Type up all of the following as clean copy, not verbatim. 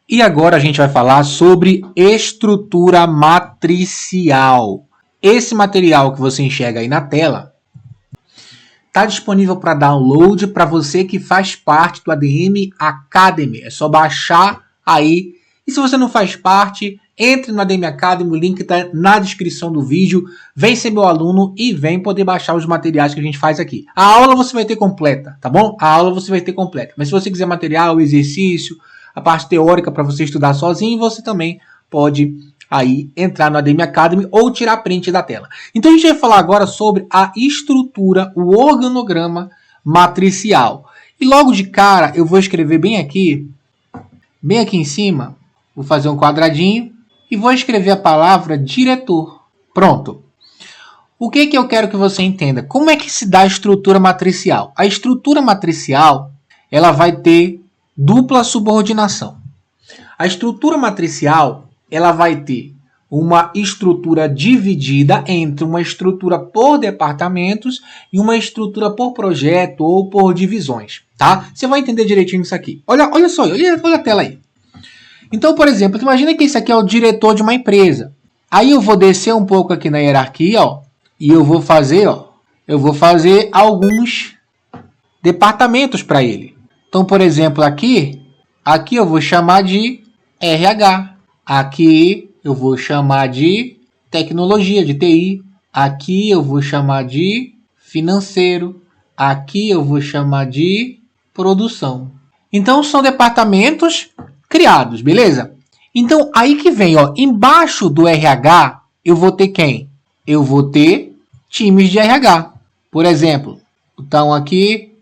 E agora a gente vai falar sobre estrutura matricial. Esse material que você enxerga aí na tela está disponível para download para você que faz parte do ADM Academy. É só baixar aí. E se você não faz parte, entre no ADM Academy, o link está na descrição do vídeo. Vem ser meu aluno e vem poder baixar os materiais que a gente faz aqui. A aula você vai ter completa, tá bom? A aula você vai ter completa. Mas se você quiser material, exercício, a parte teórica para você estudar sozinho, você também pode aí entrar no ADM Academy ou tirar print da tela. Então a gente vai falar agora sobre a estrutura, o organograma matricial. E logo de cara eu vou escrever bem aqui em cima, vou fazer um quadradinho e vou escrever a palavra diretor. Pronto. O que eu quero que você entenda? Como é que se dá a estrutura matricial? A estrutura matricial, ela vai ter dupla subordinação. A estrutura matricial, ela vai ter uma estrutura dividida entre uma estrutura por departamentos e uma estrutura por projeto ou por divisões, tá? Você vai entender direitinho isso aqui. Olha só, olha a tela aí. Então, por exemplo, imagina que esse aqui é o diretor de uma empresa. Aí eu vou descer um pouco aqui na hierarquia, ó, e eu vou fazer alguns departamentos para ele. Então, por exemplo, aqui eu vou chamar de RH. Aqui eu vou chamar de tecnologia, de TI. Aqui eu vou chamar de financeiro. Aqui eu vou chamar de produção. Então, são departamentos criados, beleza? Então, aí que vem, ó, embaixo do RH, eu vou ter quem? Eu vou ter times de RH. Por exemplo, então aqui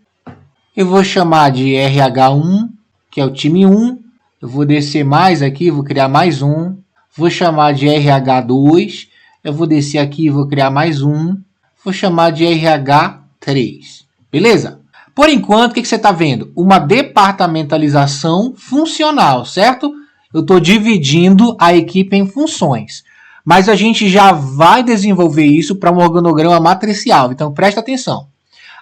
eu vou chamar de RH1, que é o time 1. Eu vou descer mais aqui, vou criar mais um. Vou chamar de RH2. Eu vou descer aqui e vou criar mais um. Vou chamar de RH3. Beleza? Por enquanto, o que você está vendo? Uma departamentalização funcional, certo? Eu estou dividindo a equipe em funções. Mas a gente já vai desenvolver isso para um organograma matricial. Então, presta atenção.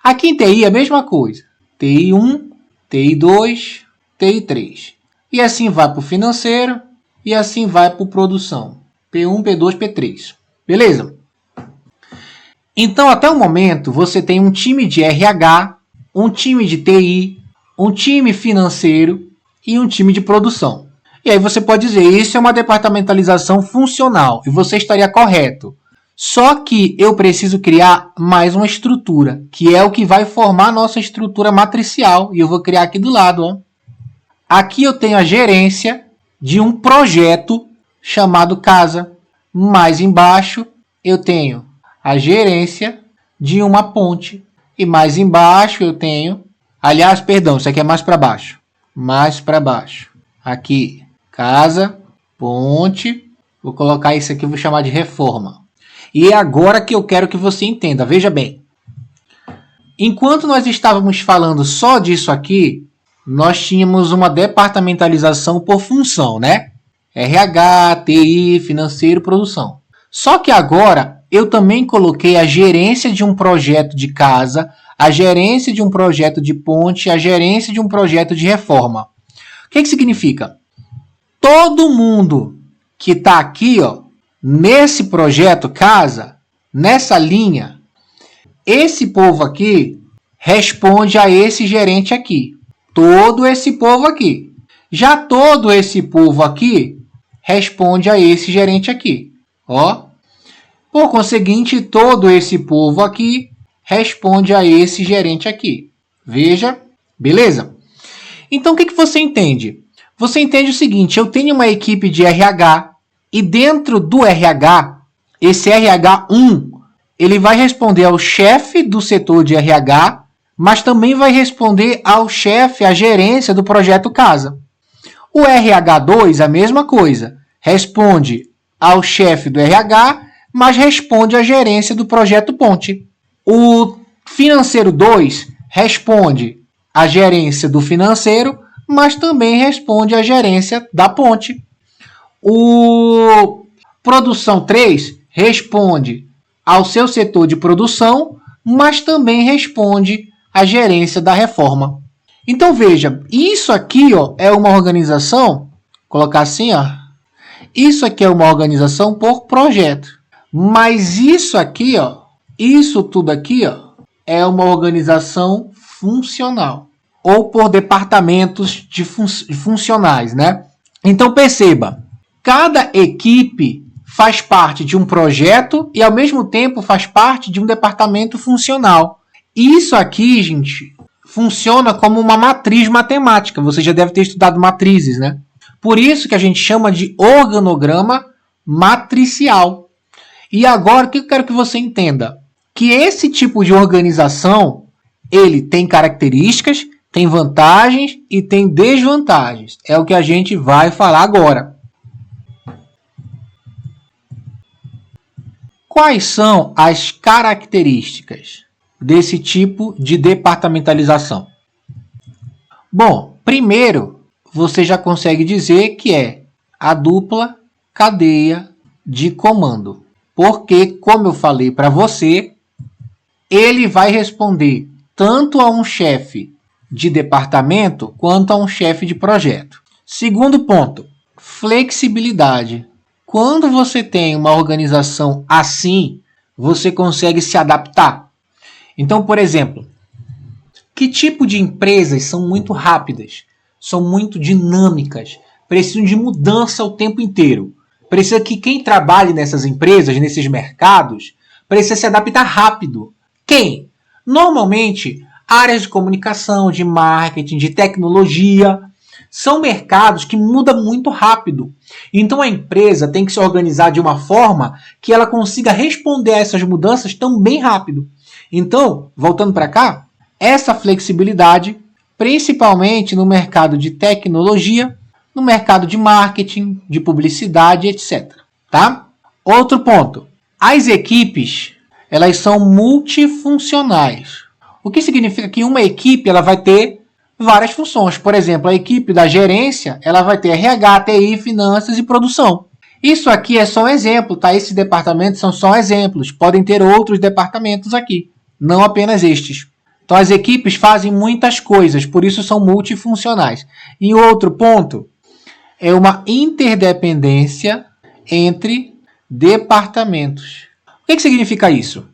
Aqui em TI é a mesma coisa. TI1, TI2, TI3. E assim vai para o financeiro e assim vai para o produção. P1, P2, P3. Beleza? Então, até o momento, você tem um time de RH, um time de TI, um time financeiro e um time de produção. E aí você pode dizer, isso é uma departamentalização funcional. E você estaria correto. Só que eu preciso criar mais uma estrutura, que é o que vai formar a nossa estrutura matricial. E eu vou criar aqui do lado. Ó. Aqui eu tenho a gerência de um projeto chamado casa. Mais embaixo eu tenho a gerência de uma ponte. E mais embaixo eu tenho... Aliás, perdão, isso aqui é mais para baixo. Mais para baixo. Aqui, casa, ponte. Vou colocar isso aqui, vou chamar de reforma. E é agora que eu quero que você entenda. Veja bem. Enquanto nós estávamos falando só disso aqui, nós tínhamos uma departamentalização por função, né? RH, TI, financeiro, produção. Só que agora eu também coloquei a gerência de um projeto de casa, a gerência de um projeto de ponte, a gerência de um projeto de reforma. O que significa? Todo mundo que está aqui, ó, nesse projeto casa, nessa linha, esse povo aqui responde a esse gerente aqui. Todo esse povo aqui. Já todo esse povo aqui responde a esse gerente aqui. Ó. Por conseguinte, todo esse povo aqui responde a esse gerente aqui. Veja, beleza? Então, o que você entende? Você entende o seguinte, eu tenho uma equipe de RH e dentro do RH, esse RH1, ele vai responder ao chefe do setor de RH, mas também vai responder ao chefe, à gerência do projeto casa. O RH2, a mesma coisa, responde ao chefe do RH, mas responde à gerência do projeto ponte. O financeiro 2 responde à gerência do financeiro, mas também responde à gerência da ponte. O produção 3 responde ao seu setor de produção, mas também responde à gerência da reforma. Então veja, isso aqui ó, é uma organização colocar assim, ó. Isso aqui é uma organização por projeto. Mas isso aqui, ó, isso tudo aqui, ó, é uma organização funcional. Ou por departamentos funcionais, né? Então perceba, cada equipe faz parte de um projeto e ao mesmo tempo faz parte de um departamento funcional. Isso aqui, gente, funciona como uma matriz matemática. Você já deve ter estudado matrizes, né? Por isso que a gente chama de organograma matricial. E agora, o que eu quero que você entenda? Que esse tipo de organização, ele tem características, tem vantagens e tem desvantagens. É o que a gente vai falar agora. Quais são as características desse tipo de departamentalização? Bom, primeiro, você já consegue dizer que é a dupla cadeia de comando. Porque, como eu falei para você, ele vai responder tanto a um chefe de departamento quanto a um chefe de projeto. Segundo ponto, flexibilidade. Quando você tem uma organização assim, você consegue se adaptar. Então, por exemplo, que tipo de empresas são muito rápidas, são muito dinâmicas, precisam de mudança o tempo inteiro? Precisa que quem trabalhe nessas empresas, nesses mercados, precisa se adaptar rápido. Quem? Normalmente, áreas de comunicação, de marketing, de tecnologia, são mercados que mudam muito rápido. Então a empresa tem que se organizar de uma forma que ela consiga responder a essas mudanças também rápido. Então, voltando para cá, essa flexibilidade, principalmente no mercado de tecnologia, no mercado de marketing, de publicidade, etc. Tá? Outro ponto. As equipes, elas são multifuncionais. O que significa que uma equipe ela vai ter várias funções. Por exemplo, a equipe da gerência ela vai ter RH, TI, finanças e produção. Isso aqui é só um exemplo, tá? Esses departamentos são só exemplos. Podem ter outros departamentos aqui, não apenas estes. Então, as equipes fazem muitas coisas, por isso são multifuncionais. E outro ponto é uma interdependência entre departamentos. O que significa isso?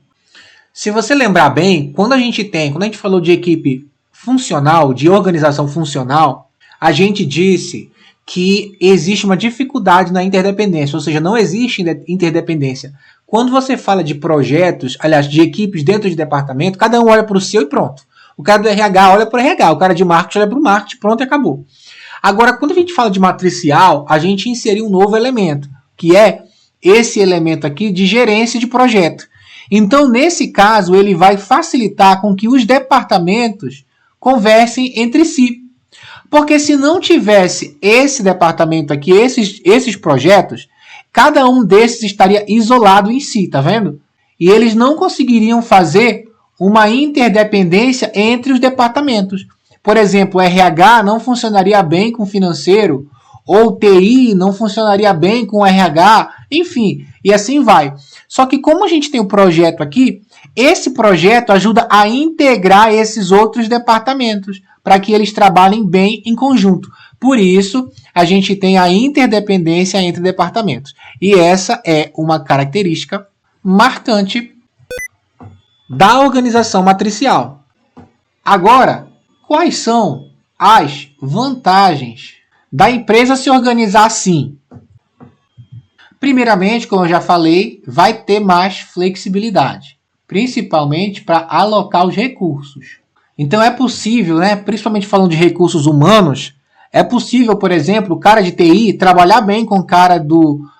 Se você lembrar bem, quando a gente falou de equipe funcional, de organização funcional, a gente disse que existe uma dificuldade na interdependência, ou seja, não existe interdependência. Quando você fala de projetos, aliás, de equipes dentro de departamento, cada um olha para o seu e pronto. O cara do RH olha para o RH, o cara de marketing olha para o marketing, pronto e acabou. Agora, quando a gente fala de matricial, a gente inseriu um novo elemento, que é esse elemento aqui de gerência de projeto. Então, nesse caso, ele vai facilitar com que os departamentos conversem entre si. Porque se não tivesse esse departamento aqui, esses projetos, cada um desses estaria isolado em si, tá vendo? E eles não conseguiriam fazer uma interdependência entre os departamentos. Por exemplo, o RH não funcionaria bem com o financeiro, ou o TI não funcionaria bem com o RH, enfim, e assim vai. Só que como a gente tem o projeto aqui, esse projeto ajuda a integrar esses outros departamentos, para que eles trabalhem bem em conjunto. Por isso, a gente tem a interdependência entre departamentos. E essa é uma característica marcante da organização matricial. Agora, quais são as vantagens da empresa se organizar assim? Primeiramente, como eu já falei, vai ter mais flexibilidade, principalmente para alocar os recursos. Então é possível, né, principalmente falando de recursos humanos, é possível, por exemplo, o cara de TI trabalhar bem com o cara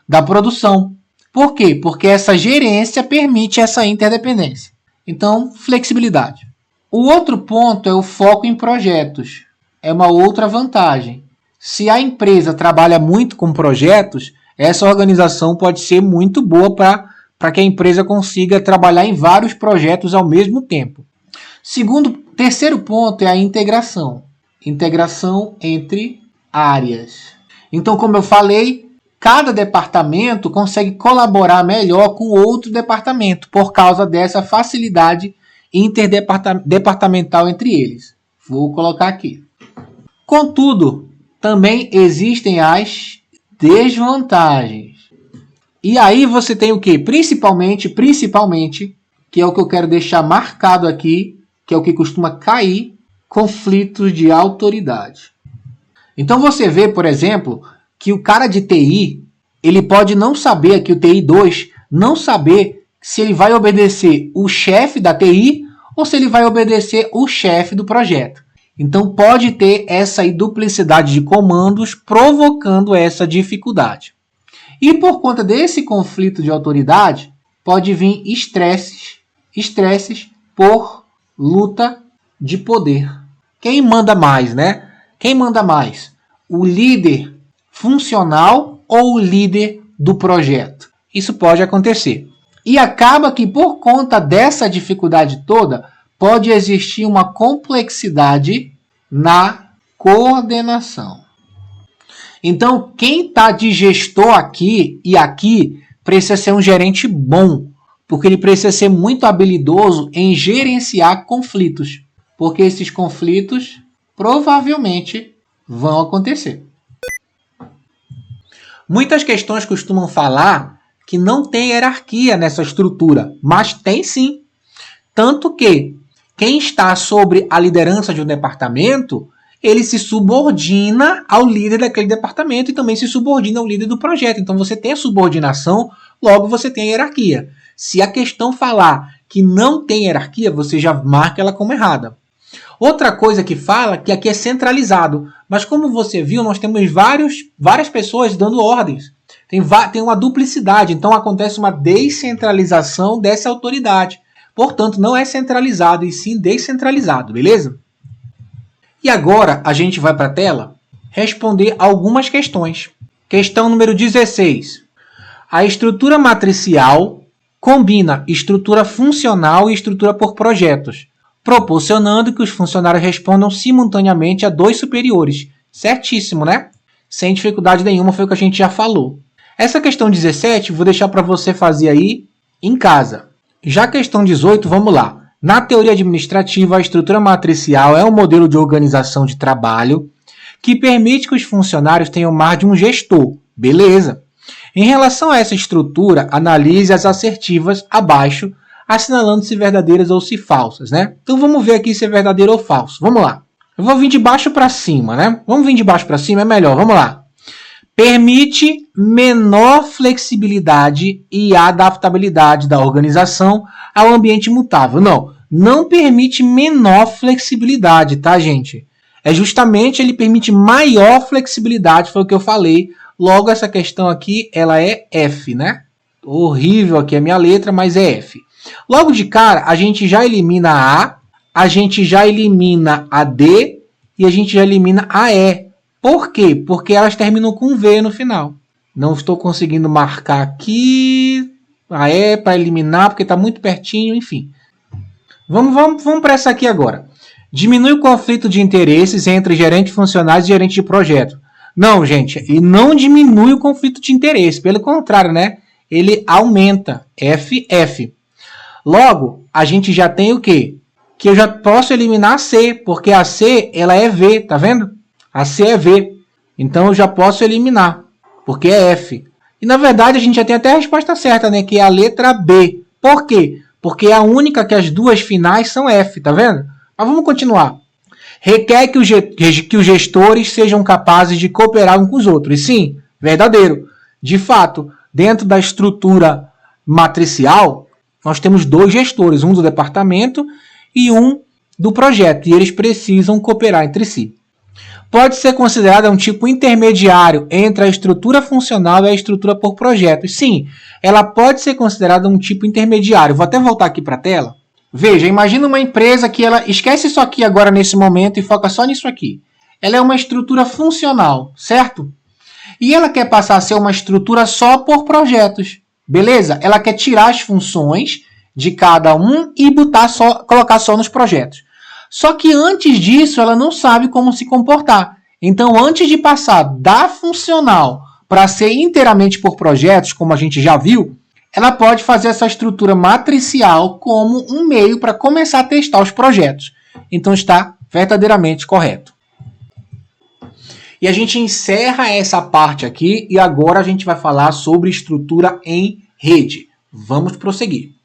da produção. Por quê? Porque essa gerência permite essa interdependência. Então, flexibilidade. O outro ponto é o foco em projetos. É uma outra vantagem. Se a empresa trabalha muito com projetos, essa organização pode ser muito boa para que a empresa consiga trabalhar em vários projetos ao mesmo tempo. Terceiro ponto é a integração. Integração entre áreas. Então, como eu falei, cada departamento consegue colaborar melhor com outro departamento por causa dessa facilidade interdepartamental entre eles. Vou colocar aqui. Contudo, também existem as desvantagens. E aí você tem o quê? Principalmente, que é o que eu quero deixar marcado aqui, que é o que costuma cair, conflitos de autoridade. Então você vê, por exemplo, que o cara de TI, ele pode não saber, aqui o TI 2, não saber se ele vai obedecer o chefe da TI ou se ele vai obedecer o chefe do projeto. Então pode ter essa duplicidade de comandos provocando essa dificuldade. E por conta desse conflito de autoridade, pode vir estresses por luta de poder. Quem manda mais, né? Quem manda mais? O líder funcional ou o líder do projeto? Isso pode acontecer. E acaba que por conta dessa dificuldade toda, pode existir uma complexidade na coordenação. Então, quem está de gestor aqui e aqui precisa ser um gerente bom, porque ele precisa ser muito habilidoso em gerenciar conflitos, porque esses conflitos provavelmente vão acontecer. Muitas questões costumam falar que não tem hierarquia nessa estrutura, mas tem sim. Tanto que quem está sobre a liderança de um departamento, ele se subordina ao líder daquele departamento e também se subordina ao líder do projeto. Então você tem a subordinação, logo você tem a hierarquia. Se a questão falar que não tem hierarquia, você já marca ela como errada. Outra coisa que fala que aqui é centralizado, mas como você viu, nós temos várias pessoas dando ordens. Tem uma duplicidade, então acontece uma descentralização dessa autoridade. Portanto, não é centralizado e sim descentralizado, beleza? E agora a gente vai para a tela responder algumas questões. Questão número 16. A estrutura matricial combina estrutura funcional e estrutura por projetos, proporcionando que os funcionários respondam simultaneamente a dois superiores. Certíssimo, né? Sem dificuldade nenhuma, foi o que a gente já falou. Essa questão 17, vou deixar para você fazer aí em casa. Já a questão 18, vamos lá. Na teoria administrativa, a estrutura matricial é um modelo de organização de trabalho que permite que os funcionários tenham mais de um gestor. Beleza. Em relação a essa estrutura, analise as assertivas abaixo, assinalando se verdadeiras ou se falsas, né? Então vamos ver aqui se é verdadeiro ou falso. Vamos lá. Eu vou vir de baixo para cima, né? Vamos vir de baixo para cima, é melhor. Vamos lá. Permite menor flexibilidade e adaptabilidade da organização ao ambiente mutável. Não permite menor flexibilidade, tá, gente? É justamente ele permite maior flexibilidade, foi o que eu falei. Logo, essa questão aqui, ela é F, né? Horrível aqui a minha letra, mas é F. Logo de cara, a gente já elimina a gente já elimina a D e a gente já elimina a E. Por quê? Porque elas terminam com V no final. Não estou conseguindo marcar aqui a E para eliminar, porque está muito pertinho, enfim. Vamos para essa aqui agora. Diminui o conflito de interesses entre gerente de funcionários e gerente de projeto. Não, gente, ele não diminui o conflito de interesse. Pelo contrário, né? Ele aumenta. FF. Logo, a gente já tem o quê? Que eu já posso eliminar a C, porque a C ela é V, tá vendo? A C é V. Então eu já posso eliminar, porque é F. E na verdade a gente já tem até a resposta certa, né? Que é a letra B. Por quê? Porque é a única que as duas finais são F, tá vendo? Mas vamos continuar. Requer que os gestores sejam capazes de cooperar uns com os outros. E sim, verdadeiro. De fato, dentro da estrutura matricial, nós temos dois gestores, um do departamento e um do projeto. E eles precisam cooperar entre si. Pode ser considerada um tipo intermediário entre a estrutura funcional e a estrutura por projetos. Sim, ela pode ser considerada um tipo intermediário. Vou até voltar aqui para a tela. Veja, imagina uma empresa que ela esquece isso aqui agora nesse momento e foca só nisso aqui. Ela é uma estrutura funcional, certo? E ela quer passar a ser uma estrutura só por projetos. Beleza? Ela quer tirar as funções de cada um e colocar só nos projetos. Só que antes disso, ela não sabe como se comportar. Então, antes de passar da funcional para ser inteiramente por projetos, como a gente já viu, ela pode fazer essa estrutura matricial como um meio para começar a testar os projetos. Então, está verdadeiramente correto. E a gente encerra essa parte aqui e agora a gente vai falar sobre estrutura em rede. Vamos prosseguir.